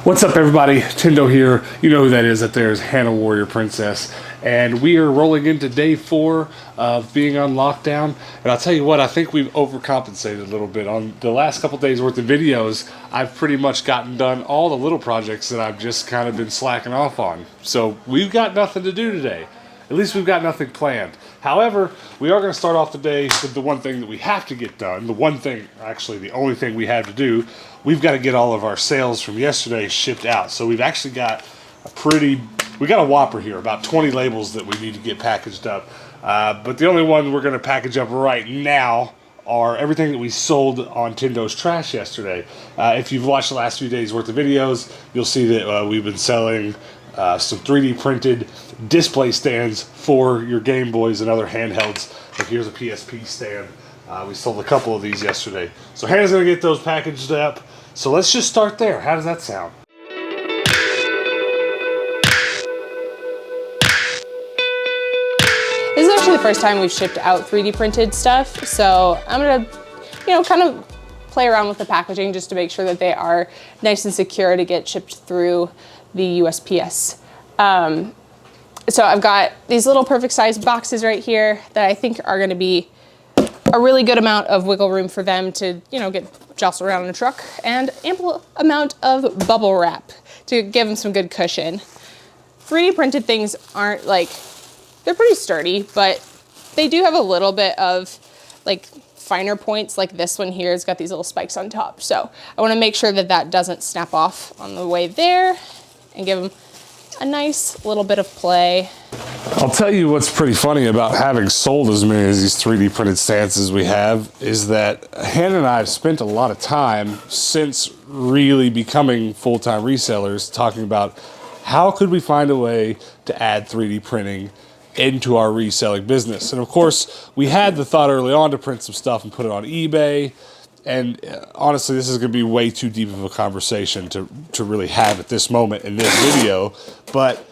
What's up, everybody? Tindo here. You know who that is. That there is Hannah Warrior Princess. And we are rolling into day 4 of being on lockdown. And I'll tell you what, I think we've overcompensated a little bit. On the last couple days worth of videos, I've pretty much gotten done all the little projects that I've just kind of been slacking off on. So we've got nothing to do today. At least we've got nothing planned. However, we are going to start off the day with the one thing that we have to get done. The one thing, actually the only thing we have to do. We've got to get all of our sales from yesterday shipped out. So we've actually got we got a whopper here, about 20 labels that we need to get packaged up. But the only one we're going to package up right now are everything that we sold on Tindo's Trash yesterday. If you've watched the last few days worth of videos, you'll see that we've been selling some 3D printed display stands for your Game Boys and other handhelds. Like here's a PSP stand. We sold a couple of these yesterday. So Hannah's going to get those packaged up. So let's just start there. How does that sound? This is actually the first time we've shipped out 3D printed stuff. So I'm going to, kind of play around with the packaging just to make sure that they are nice and secure to get shipped through the USPS. So I've got these little perfect size boxes right here that I think are going to be a really good amount of wiggle room for them to, get jostled around in a truck, and ample amount of bubble wrap to give them some good cushion. 3D printed things aren't they're pretty sturdy, but they do have a little bit of finer points. Like this one here has got these little spikes on top. So I want to make sure that that doesn't snap off on the way there and give them a nice little bit of play. I'll tell you what's pretty funny about having sold as many as these 3D printed stands as we have is that Hannah and I have spent a lot of time since really becoming full-time resellers talking about how could we find a way to add 3D printing into our reselling business. And of course, we had the thought early on to print some stuff and put it on eBay. And honestly, this is going to be way too deep of a conversation to really have at this moment in this video. But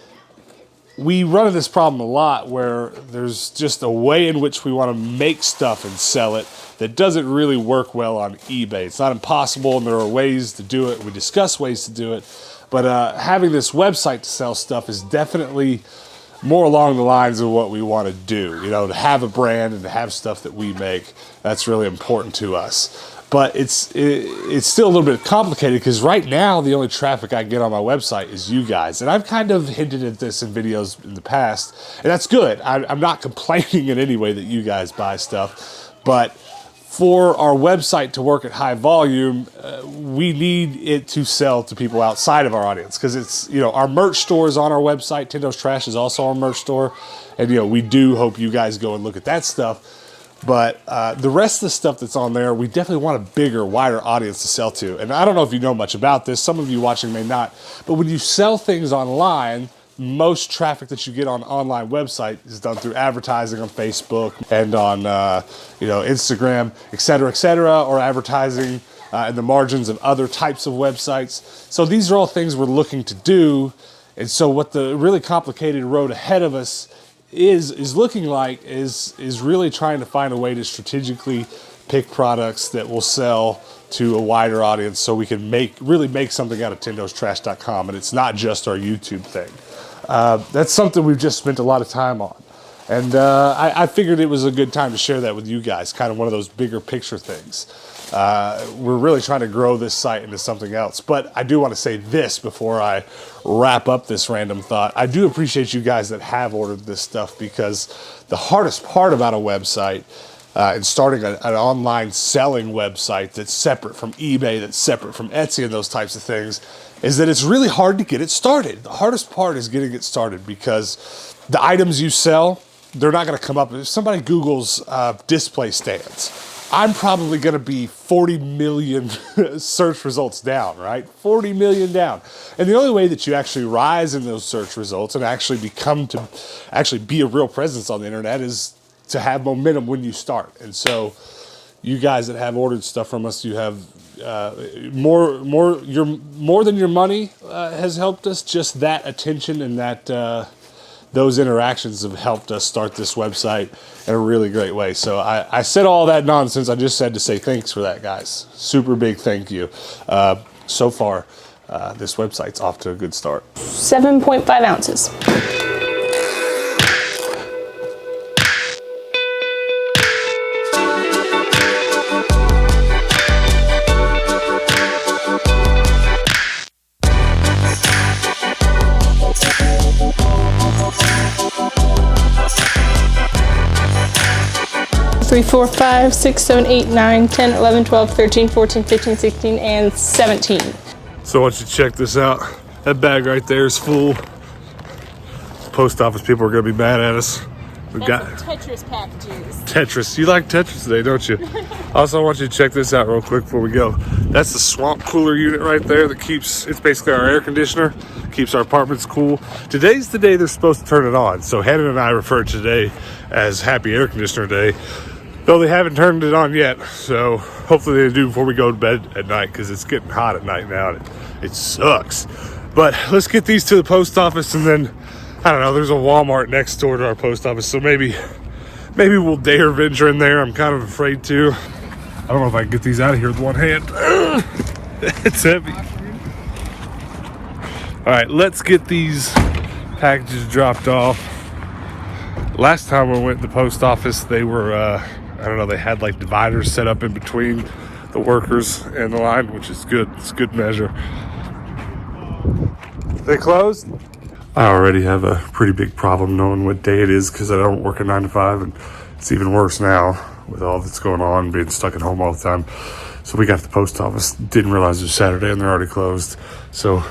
we run into this problem a lot where there's just a way in which we want to make stuff and sell it that doesn't really work well on eBay. It's not impossible, and there are ways to do it. We discuss ways to do it. But having this website to sell stuff is definitely more along the lines of what we want to do. To have a brand and to have stuff that we make, that's really important to us. But it's still a little bit complicated because right now the only traffic I get on my website is you guys. And I've kind of hinted at this in videos in the past, and that's good. I'm not complaining in any way that you guys buy stuff, but for our website to work at high volume, we need it to sell to people outside of our audience, because it's, our merch store is on our website. Tindo's Trash is also our merch store, and we do hope you guys go and look at that stuff. But the rest of the stuff that's on there, we definitely want a bigger, wider audience to sell to. And I don't know if you know much about this. Some of you watching may not. But when you sell things online, most traffic that you get on an online website is done through advertising on Facebook and on Instagram, et cetera, or advertising in the margins of other types of websites. So these are all things we're looking to do. And so what the really complicated road ahead of us is looking like is really trying to find a way to strategically pick products that will sell to a wider audience so we can really make something out of tindostrash.com, and it's not just our YouTube thing. That's something we've just spent a lot of time on. And I figured it was a good time to share that with you guys, kind of one of those bigger picture things. We're really trying to grow this site into something else. But I do want to say this before I wrap up this random thought. I do appreciate you guys that have ordered this stuff, because the hardest part about a website and starting an online selling website that's separate from eBay, that's separate from Etsy and those types of things, is that it's really hard to get it started. The hardest part is getting it started, because the items you sell, they're not going to come up. If somebody Googles display stands, I'm probably going to be 40 million search results down, right? 40 million down. And the only way that you actually rise in those search results and actually be a real presence on the internet is to have momentum when you start. And so you guys that have ordered stuff from us, you have more than your money has helped us. Just that attention and that those interactions have helped us start this website in a really great way. So I said all that nonsense. I just said to say thanks for that, guys. Super big thank you so far. this website's off to a good start. 7.5 ounces. Three, 4, 5, 6, 7, 8, 9, 10, 11, 12, 13, 14, 15, 16, and 17. So I want you to check this out. That bag right there is full. Post office people are gonna be mad at us. We've got Tetris packages. Tetris. You like Tetris today, don't you? Also, I want you to check this out real quick before we go. That's the swamp cooler unit right there that keeps, it's basically our air conditioner, keeps our apartments cool. Today's the day they're supposed to turn it on. So Hannah and I refer to today as Happy Air Conditioner Day, though they haven't turned it on yet. So hopefully they do before we go to bed at night, because it's getting hot at night now and it sucks. But let's get these to the post office, and then, I don't know, there's a Walmart next door to our post office, so maybe we'll dare venture in there. I'm kind of afraid to. I don't know if I can get these out of here with one hand. It's heavy. All right, let's get these packages dropped off. Last time I went to the post office, they were, I don't know, they had like dividers set up in between the workers and the line, which is good. It's good measure. They closed? I already have a pretty big problem knowing what day it is, because I don't work a 9 to 5, and it's even worse now with all that's going on, being stuck at home all the time. So we got to the post office, didn't realize it was Saturday and they're already closed. So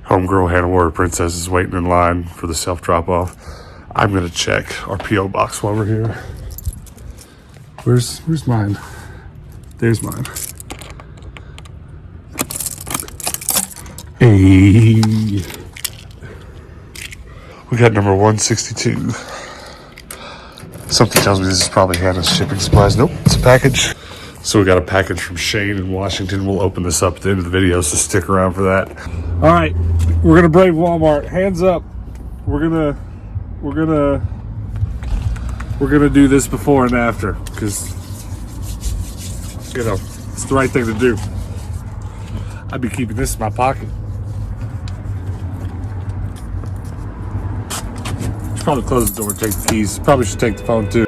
homegirl Hannah Warrior Princess is waiting in line for the self drop off. I'm gonna check our P.O. box while we're here. Where's mine? There's mine. Hey. We got number 162. Something tells me this is probably Hannah's shipping supplies. Nope, it's a package. So we got a package from Shane in Washington. We'll open this up at the end of the video, so stick around for that. All right, we're gonna brave Walmart. Hands up. We're gonna do this before and after, because, you know, it's the right thing to do. I'd be keeping this in my pocket. Should probably close the door and take the keys. Probably should take the phone too.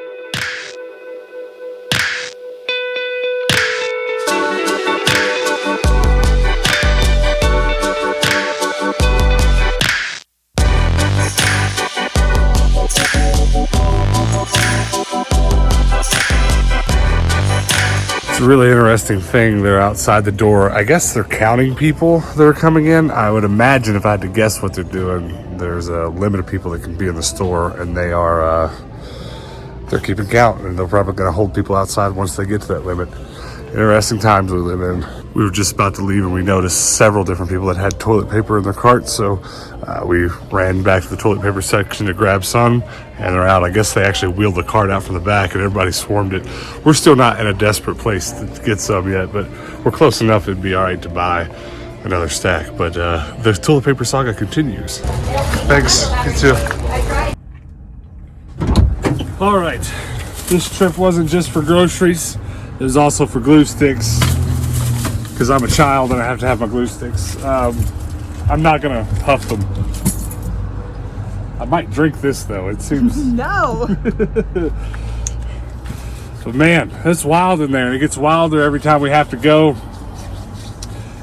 It's a really interesting thing. They're outside the door. I guess they're counting people that are coming in. I would imagine, if I had to guess what they're doing, there's a limit of people that can be in the store, and they're keeping count, and they're probably going to hold people outside once they get to that limit. Interesting times we live in. We were just about to leave, and we noticed several different people that had toilet paper in their carts, so we ran back to the toilet paper section to grab some, and they're out. I guess they actually wheeled the cart out from the back, and everybody swarmed it. We're still not in a desperate place to get some yet, but we're close enough it'd be all right to buy another stack. But the toilet paper saga continues. Thanks. You too. All right. This trip wasn't just for groceries. It was also for glue sticks, because I'm a child and I have to have my glue sticks. I'm not gonna huff them. I might drink this though. It seems No. But man, it's wild in there. It gets wilder every time we have to go.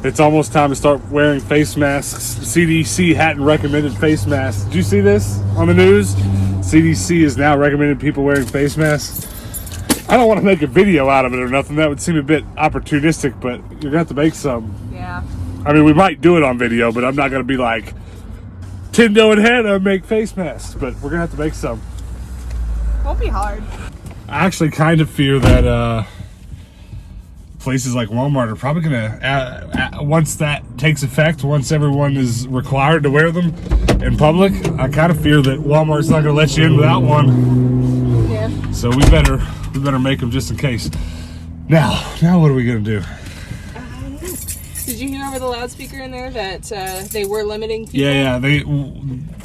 It's almost time to start wearing face masks. CDC hadn't recommended face masks. Did you see this on the news? CDC is now recommending people wearing face masks. I don't want to make a video out of it or nothing. That would seem a bit opportunistic, but you're gonna have to make some. Yeah. I mean, we might do it on video, but I'm not gonna be like, Tindo and Hannah make face masks, but we're gonna have to make some. Won't be hard. I actually kind of fear that places like Walmart are probably gonna, once that takes effect, once everyone is required to wear them in public, I kind of fear that Walmart's not gonna let you in without one. Yeah. So we better make them just in case. Now what are we gonna do? Did you hear over the loudspeaker in there that they were limiting people? Yeah, they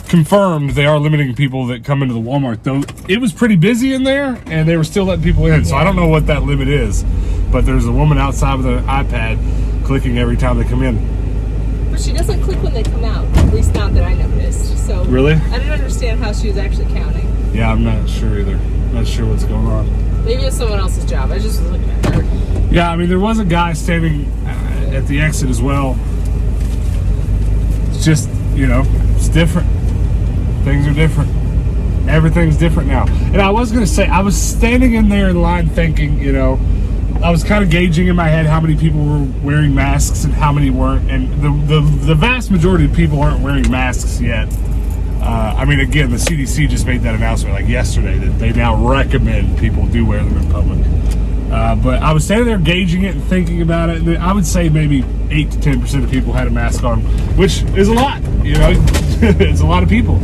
confirmed they are limiting people that come into the Walmart, though it was pretty busy in there and they were still letting people in. So I don't know what that limit is, but there's a woman outside with an iPad clicking every time they come in. But she doesn't click when they come out, at least not that I noticed. So Really? I didn't understand how she was actually counting. Yeah, I'm not sure either. Not sure what's going on. Maybe it's someone else's job. I just was looking at her. Yeah, I mean, there was a guy standing at the exit as well. It's just, you know, it's different. Things are different. Everything's different now. And I was going to say, I was standing in there in line thinking, you know, I was kind of gauging in my head how many people were wearing masks and how many weren't. And the vast majority of people aren't wearing masks yet. I mean, again, the CDC just made that announcement like yesterday that they now recommend people do wear them in public. But I was standing there gauging it and thinking about it. And I would say maybe 8 to 10% of people had a mask on, which is a lot. You know, it's a lot of people.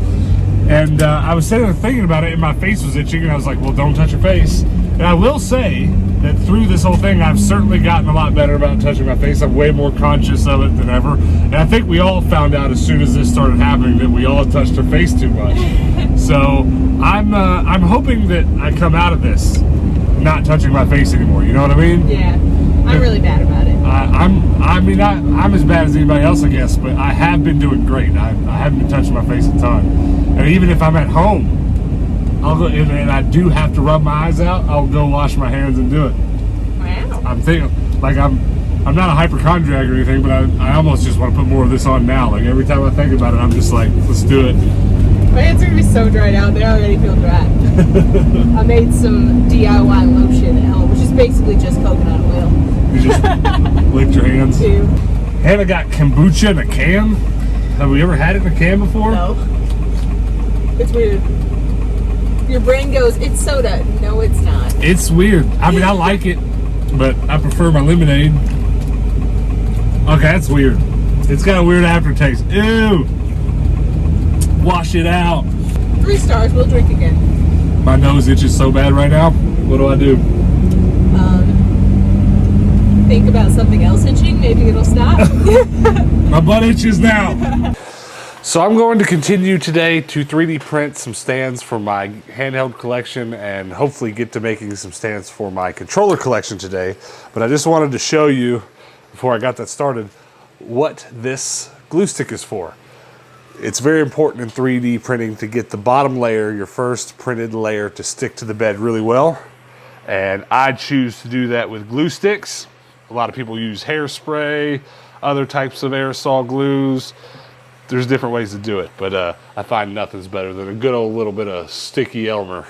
And I was sitting there thinking about it, and my face was itching, and I was like, well, don't touch your face. And I will say that through this whole thing, I've certainly gotten a lot better about touching my face. I'm way more conscious of it than ever. And I think we all found out as soon as this started happening that we all touched our face too much. So I'm hoping that I come out of this not touching my face anymore. You know what I mean? Yeah, I'm really bad about it. I'm as bad as anybody else, I guess, but I have been doing great. I haven't been touching my face a ton. And even if I'm at home, I'll go, and I do have to rub my eyes out, I'll go wash my hands and do it. Wow. I'm thinking, like, I'm not a hypochondriac or anything, but I almost just want to put more of this on now. Like, every time I think about it, I'm just like, let's do it. My hands are going to be so dried out. They already feel dry. I made some DIY lotion at home, which is basically just coconut oil. You just licked your hands? Too. Hannah got kombucha in a can. Have we ever had it in a can before? No. It's weird. Your brain goes, it's soda. No, it's not. It's weird. I mean, I like it, but I prefer my lemonade. Okay, that's weird. It's got a weird aftertaste. Ew. Wash it out. 3 stars. We'll drink again. My nose itches so bad right now. What do I do? Think about something else itching. Maybe it'll stop. My butt itches now. So I'm going to continue today to 3D print some stands for my handheld collection and hopefully get to making some stands for my controller collection today. But I just wanted to show you, before I got that started, what this glue stick is for. It's very important in 3D printing to get the bottom layer, your first printed layer, to stick to the bed really well. And I choose to do that with glue sticks. A lot of people use hairspray, other types of aerosol glues. There's different ways to do it, but I find nothing's better than a good old little bit of sticky Elmer.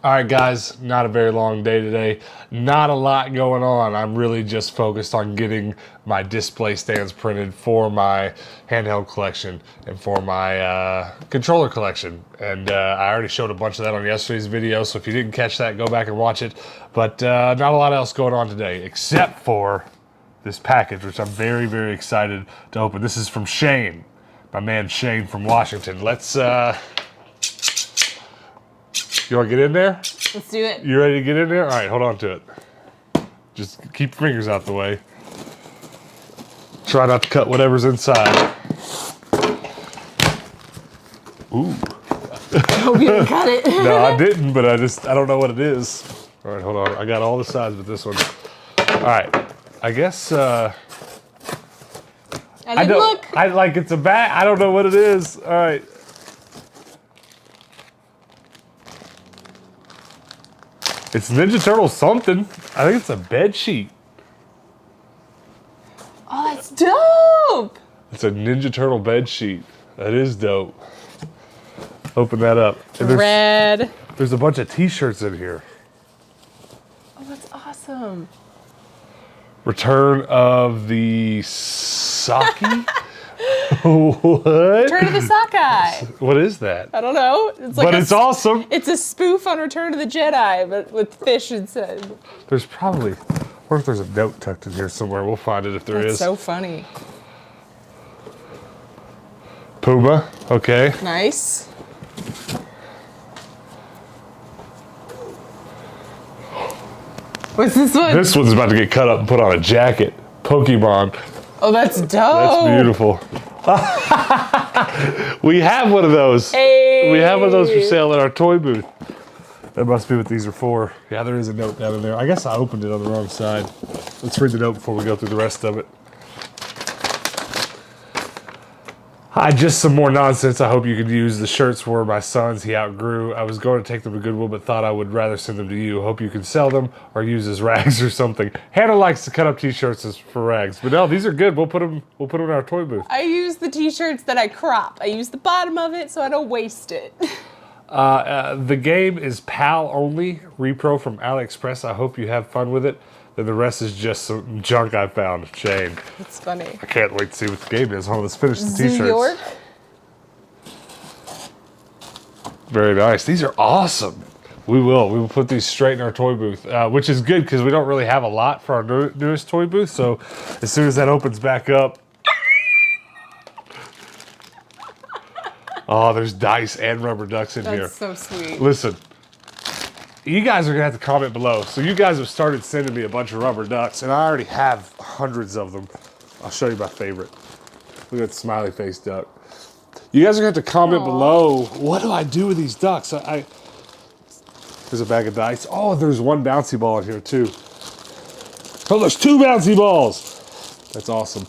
All right, guys, not a very long day today. Not a lot going on. I'm really just focused on getting my display stands printed for my handheld collection and for my controller collection. And I already showed a bunch of that on yesterday's video, so if you didn't catch that, go back and watch it. But not a lot else going on today, except for this package, which I'm very, very excited to open. This is from Shane. My man Shane from Washington. Let's, you want to get in there? Let's do it. You ready to get in there? All right, hold on to it. Just keep your fingers out the way. Try not to cut whatever's inside. Ooh. I hope you didn't cut it. No, I didn't, but I don't know what it is. All right, hold on. I got all the sides but this one. All right, I guess, I don't look. I like it's a bat. I don't know what it is. All right. It's Ninja Turtle something. I think it's a bed sheet. Oh, that's dope. It's a Ninja Turtle bed sheet. That is dope. Open that up. And Red. There's a bunch of t-shirts in here. Oh, that's awesome. Return of the Saki? What? Return of the Sockeye. What is that? I don't know. It's like it's awesome. It's a spoof on Return of the Jedi, but with fish instead. There's probably, or if there's a note tucked in here somewhere. We'll find it if there is. That's so funny. Puma, okay. Nice. What's this one? This one's about to get cut up and put on a jacket. Pokemon. Oh, that's dope. That's beautiful. We have one of those. Hey. We have one of those for sale at our toy booth. That must be what these are for. Yeah, there is a note down in there. I guess I opened it on the wrong side. Let's read the note before we go through the rest of it. Just some more nonsense I hope you could use. The shirts were my son's. He outgrew. I was going to take them to Goodwill, but thought I would rather send them to you. Hope you can sell them or use as rags or something. Hannah likes to cut up t-shirts for rags. But no, these are good. We'll put them in our toy booth. I use the t-shirts that I crop. I use the bottom of it so I don't waste it. The game is PAL only. Repro from AliExpress. I hope you have fun with it. Then the rest is just some junk I found. Shame. It's funny. I can't wait to see what the game is. Hold on, let's finish the t-shirts. New York. Very nice. These are awesome. We will put these straight in our toy booth, which is good because we don't really have a lot for our newest toy booth. So as soon as that opens back up, oh, there's dice and rubber ducks in here. That's so sweet. Listen, you guys are gonna have to comment below. So you guys have started sending me a bunch of rubber ducks, and I already have hundreds of them. I'll show you my favorite. Look at the smiley face duck. You guys are gonna have to comment below. What do I do with these ducks? There's a bag of dice. Oh, there's one bouncy ball in here too. Oh, there's 2 bouncy balls. That's awesome.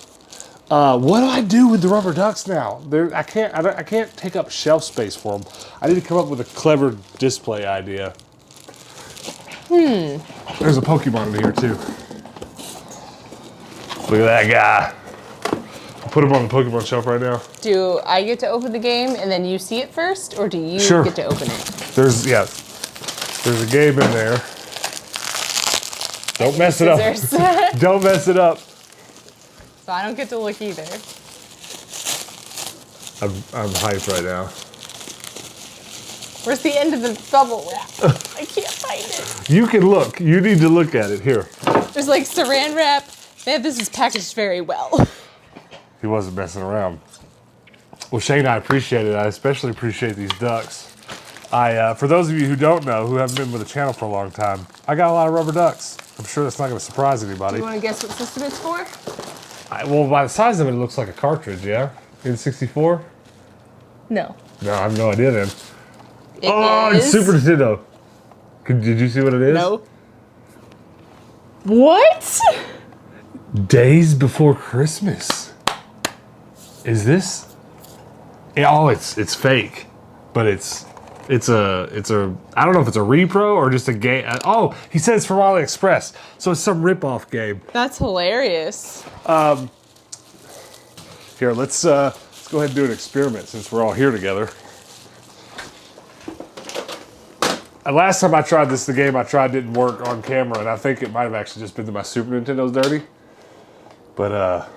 What do I do with the rubber ducks now? I can't take up shelf space for them. I need to come up with a clever display idea. There's a Pokemon in here too. Look at that guy. I'll put him on the Pokemon shelf right now. Do I get to open the game and then you see it first, or do you get to open it? There's a game in there. Don't mess it up. Don't mess it up. So I don't get to look either. I'm hyped right now. Where's the end of the bubble wrap? I can't find it. You can look. You need to look at it. Here. There's like saran wrap. Man, this is packaged very well. He wasn't messing around. Well, Shane, I appreciate it. I especially appreciate these ducks. For those of you who don't know, who haven't been with the channel for a long time, I got a lot of rubber ducks. I'm sure that's not going to surprise anybody. You want to guess what system it's for? Well, by the size of it, it looks like a cartridge, yeah? N64? No. No, I have no idea then. It It's is- Super Nintendo. Did you see what it is? No. What? Days Before Christmas. Is this? Oh, it's fake, but it's a I don't know if it's a repro or just a game. Oh, he says from AliExpress, so it's some rip-off game. That's hilarious. Here, let's go ahead and do an experiment since we're all here together. Last time I tried this, the game I tried didn't work on camera, and I think it might have actually just been that my Super Nintendo's dirty. But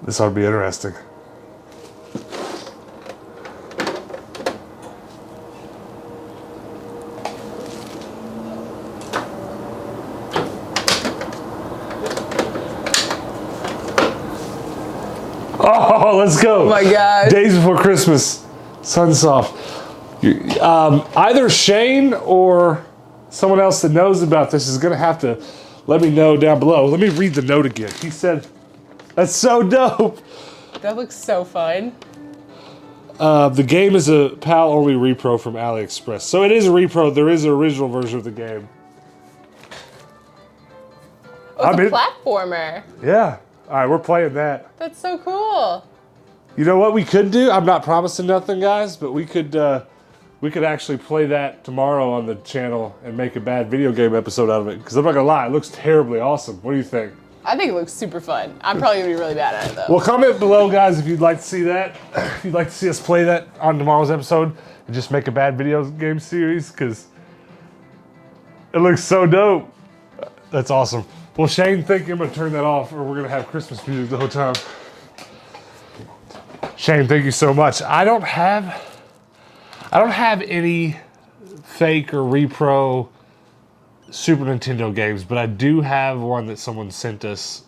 this ought to be interesting. Oh, let's go. Oh my God. Days Before Christmas, Sunsoft. Either Shane or someone else that knows about this is going to have to let me know down below. Let me read the note again. He said, that's so dope. That looks so fun. The game is a PAL only repro from AliExpress. So it is a repro. There is an original version of the game. Oh, it's a platformer. Yeah. All right, we're playing that. That's so cool. You know what we could do? I'm not promising nothing, guys, but we could actually play that tomorrow on the channel and make a bad video game episode out of it. Because I'm not gonna lie, it looks terribly awesome. What do you think? I think it looks super fun. I'm probably gonna be really bad at it though. Well, comment below, guys, if you'd like to see that. If you'd like to see us play that on tomorrow's episode and just make a bad video game series, because it looks so dope. That's awesome. Well, Shane, think I'm gonna turn that off, or we're gonna have Christmas music the whole time. Shane, thank you so much. I don't have any fake or repro Super Nintendo games, but I do have one that someone sent us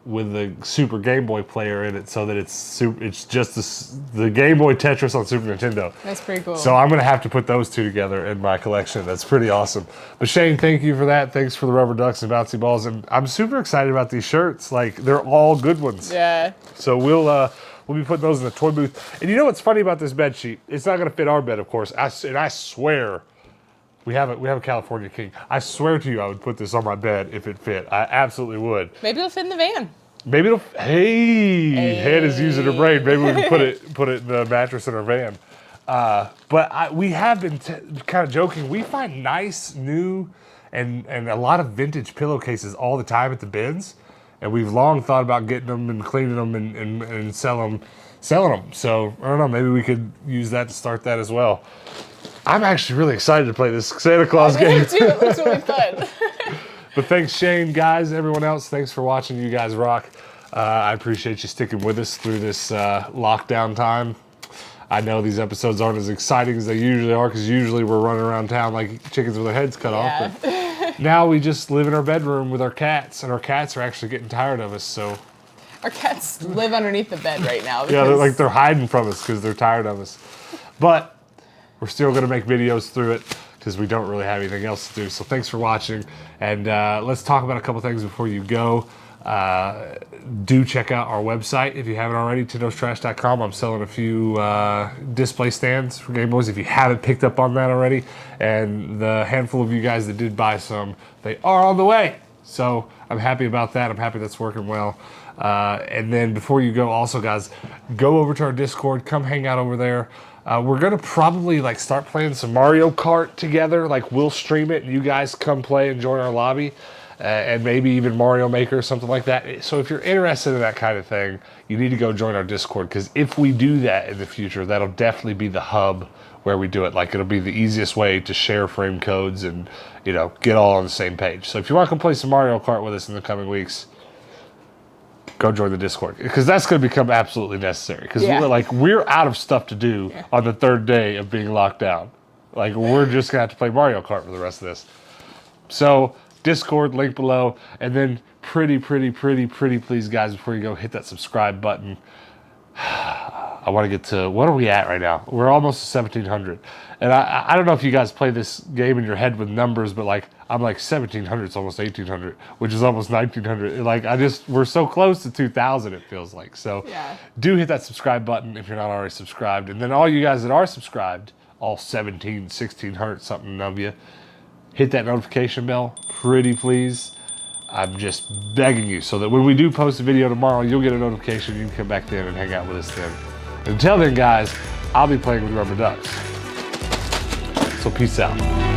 with the Super Game Boy player in it, so that it's just the Game Boy Tetris on Super Nintendo. That's pretty cool. So I'm gonna have to put those two together in my collection. That's pretty awesome. But Shane, thank you for that. Thanks for the rubber ducks and bouncy balls, and I'm super excited about these shirts. Like, they're all good ones. Yeah. So we'll be putting those in the toy booth. And you know what's funny about this bed sheet? It's not gonna fit our bed, of course. I swear. We have a California King. I swear to you, I would put this on my bed if it fit. I absolutely would. Maybe it'll fit in the van. Maybe it'll, hey, Hannah's using her brain. Maybe we can put it in the mattress in our van. But we have been kind of joking. We find nice, new, and a lot of vintage pillowcases all the time at the bins. And we've long thought about getting them and cleaning them and selling them. So, I don't know, maybe we could use that to start that as well. I'm actually really excited to play this Santa Claus game. Me too, it looks really fun. But thanks, Shane, guys, everyone else. Thanks for watching. You guys rock. I appreciate you sticking with us through this lockdown time. I know these episodes aren't as exciting as they usually are because usually we're running around town like chickens with their heads cut off. But now we just live in our bedroom with our cats, and our cats are actually getting tired of us. So our cats live underneath the bed right now. Yeah, they're hiding from us because they're tired of us. But we're still going to make videos through it because we don't really have anything else to do. So thanks for watching, and let's talk about a couple things before you go. Do check out our website if you haven't already, tindostrash.com. I'm selling a few display stands for Game Boys if you haven't picked up on that already. And the handful of you guys that did buy some, they are on the way. So I'm happy about that. I'm happy that's working well. And then before you go, also guys, go over to our Discord. Come hang out over there. We're gonna probably like start playing some Mario Kart together. Like we'll stream it and you guys come play and join our lobby. And maybe even Mario Maker or something like that. So if you're interested in that kind of thing, you need to go join our Discord, because if we do that in the future, that'll definitely be the hub where we do it. Like it'll be the easiest way to share frame codes and, you know, get all on the same page. So if you want to come play some Mario Kart with us in the coming weeks, go join the Discord, because that's going to become absolutely necessary, because we're out of stuff to do on the third day of being locked down. Like we're just going to have to play Mario Kart for the rest of this. So Discord, link below, and then pretty please, guys, before you go, hit that subscribe button. I want to get to, what are we at right now? We're almost to 1,700. And I don't know if you guys play this game in your head with numbers, but like, I'm like 1,700, it's almost 1,800, which is almost 1,900. Like, we're so close to 2,000, it feels like. So do hit that subscribe button if you're not already subscribed. And then all you guys that are subscribed, all 1,600 something of you, hit that notification bell, pretty please. I'm just begging you so that when we do post a video tomorrow, you'll get a notification. You can come back then and hang out with us then. Until then, guys, I'll be playing with rubber ducks. So peace out.